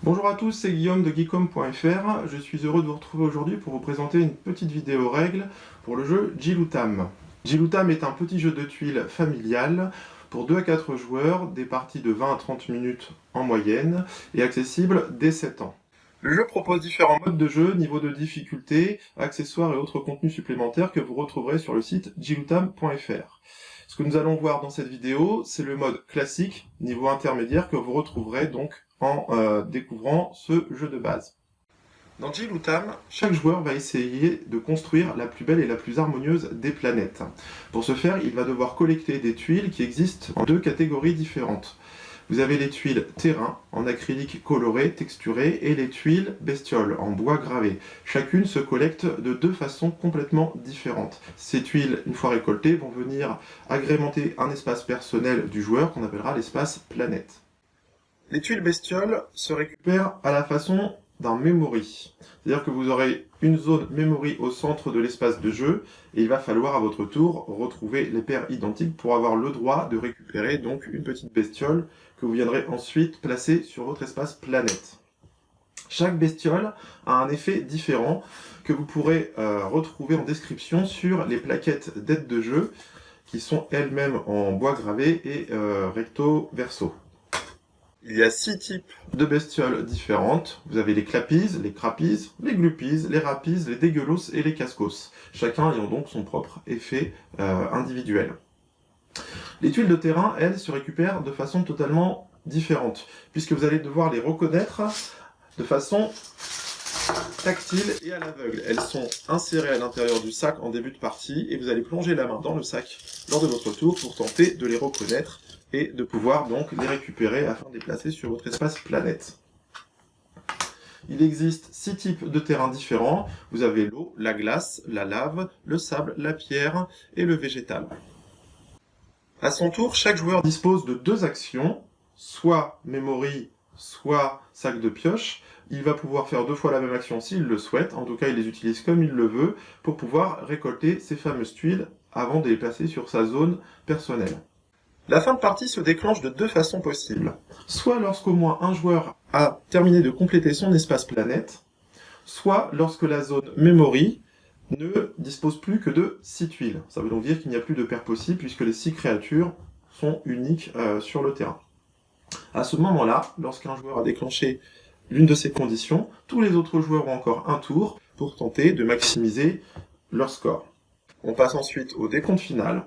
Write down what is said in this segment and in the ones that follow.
Bonjour à tous, c'est Guillaume de geekom.fr. Je suis heureux de vous retrouver aujourd'hui pour vous présenter une petite vidéo règle pour le jeu Jiloutam. Jiloutam est un petit jeu de tuiles familial pour 2 à 4 joueurs, des parties de 20 à 30 minutes en moyenne et accessible dès 7 ans. Le jeu propose différents modes de jeu, niveaux de difficulté, accessoires et autres contenus supplémentaires que vous retrouverez sur le site jiloutam.fr. Ce que nous allons voir dans cette vidéo, c'est le mode classique, niveau intermédiaire, que vous retrouverez donc en découvrant ce jeu de base. Dans Jiloutam, chaque joueur va essayer de construire la plus belle et la plus harmonieuse des planètes. Pour ce faire, il va devoir collecter des tuiles qui existent en 2 catégories différentes. Vous avez les tuiles terrain, en acrylique coloré, texturé, et les tuiles bestioles, en bois gravé. Chacune se collecte de 2 façons complètement différentes. Ces tuiles, une fois récoltées, vont venir agrémenter un espace personnel du joueur qu'on appellera l'espace planète. Les tuiles bestioles se récupèrent à la façon d'un memory. C'est-à-dire que vous aurez une zone memory au centre de l'espace de jeu, et il va falloir à votre tour retrouver les paires identiques pour avoir le droit de récupérer donc une petite bestiole que vous viendrez ensuite placer sur votre espace planète. Chaque bestiole a un effet différent que vous pourrez retrouver en description sur les plaquettes d'aide de jeu qui sont elles-mêmes en bois gravé et recto verso. Il y a 6 types de bestioles différentes. Vous avez les clapies, les crapies, les glupies, les rapies, les dégueulos et les cascos. Chacun ayant donc son propre effet individuel. Les tuiles de terrain, elles, se récupèrent de façon totalement différente, puisque vous allez devoir les reconnaître de façon tactile et à l'aveugle. Elles sont insérées à l'intérieur du sac en début de partie, et vous allez plonger la main dans le sac lors de votre tour pour tenter de les reconnaître et de pouvoir donc les récupérer afin de les placer sur votre espace planète. Il existe 6 types de terrains différents. Vous avez l'eau, la glace, la lave, le sable, la pierre et le végétal. À son tour, chaque joueur dispose de 2 actions, soit memory, soit sac de pioche. Il va pouvoir faire 2 fois la même action s'il le souhaite, en tout cas il les utilise comme il le veut, pour pouvoir récolter ces fameuses tuiles avant de les placer sur sa zone personnelle. La fin de partie se déclenche de 2 façons possibles. Soit lorsqu'au moins un joueur a terminé de compléter son espace planète, soit lorsque la zone memory ne dispose plus que de 6 tuiles. Ça veut donc dire qu'il n'y a plus de paire possible puisque les 6 créatures sont uniques sur le terrain. À ce moment-là, lorsqu'un joueur a déclenché l'une de ces conditions, tous les autres joueurs ont encore un tour pour tenter de maximiser leur score. On passe ensuite au décompte final.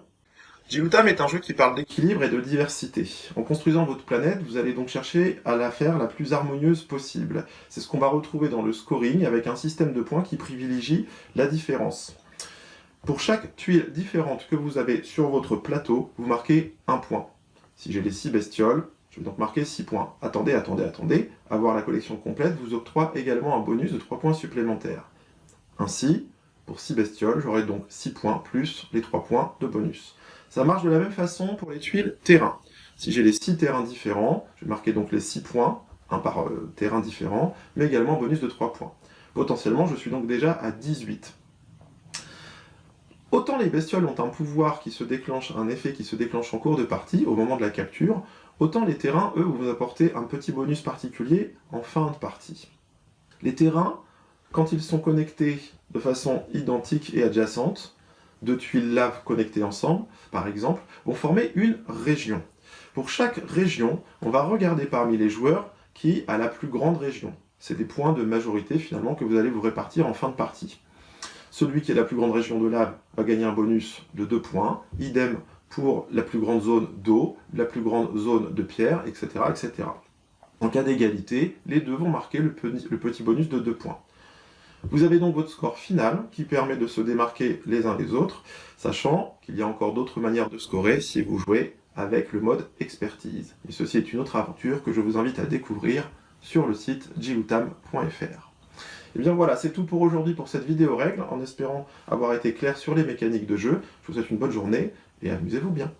Jiloutam est un jeu qui parle d'équilibre et de diversité. En construisant votre planète, vous allez donc chercher à la faire la plus harmonieuse possible. C'est ce qu'on va retrouver dans le scoring avec un système de points qui privilégie la différence. Pour chaque tuile différente que vous avez sur votre plateau, vous marquez un point. Si j'ai les 6 bestioles, je vais donc marquer 6 points. Attendez, avoir la collection complète vous octroie également un bonus de 3 points supplémentaires. Ainsi, pour 6 bestioles, j'aurai donc 6 points plus les 3 points de bonus. Ça marche de la même façon pour les tuiles terrain. Si j'ai les 6 terrains différents, je vais marquer donc les 6 points, un par terrain différent, mais également un bonus de 3 points. Potentiellement, je suis donc déjà à 18. Autant les bestioles ont un pouvoir qui se déclenche, un effet qui se déclenche en cours de partie, au moment de la capture, autant les terrains, eux, vous apporter un petit bonus particulier en fin de partie. Les terrains, quand ils sont connectés de façon identique et adjacente, 2 tuiles lave connectées ensemble, par exemple, vont former une région. Pour chaque région, on va regarder parmi les joueurs qui a la plus grande région. C'est des points de majorité finalement que vous allez vous répartir en fin de partie. Celui qui a la plus grande région de lave va gagner un bonus de 2 points, idem pour la plus grande zone d'eau, la plus grande zone de pierre, etc. etc. En cas d'égalité, les deux vont marquer le petit bonus de 2 points. Vous avez donc votre score final qui permet de se démarquer les uns des autres, sachant qu'il y a encore d'autres manières de scorer si vous jouez avec le mode expertise. Et ceci est une autre aventure que je vous invite à découvrir sur le site jiloutam.fr. Et bien voilà, c'est tout pour aujourd'hui pour cette vidéo règle, en espérant avoir été clair sur les mécaniques de jeu. Je vous souhaite une bonne journée et amusez-vous bien.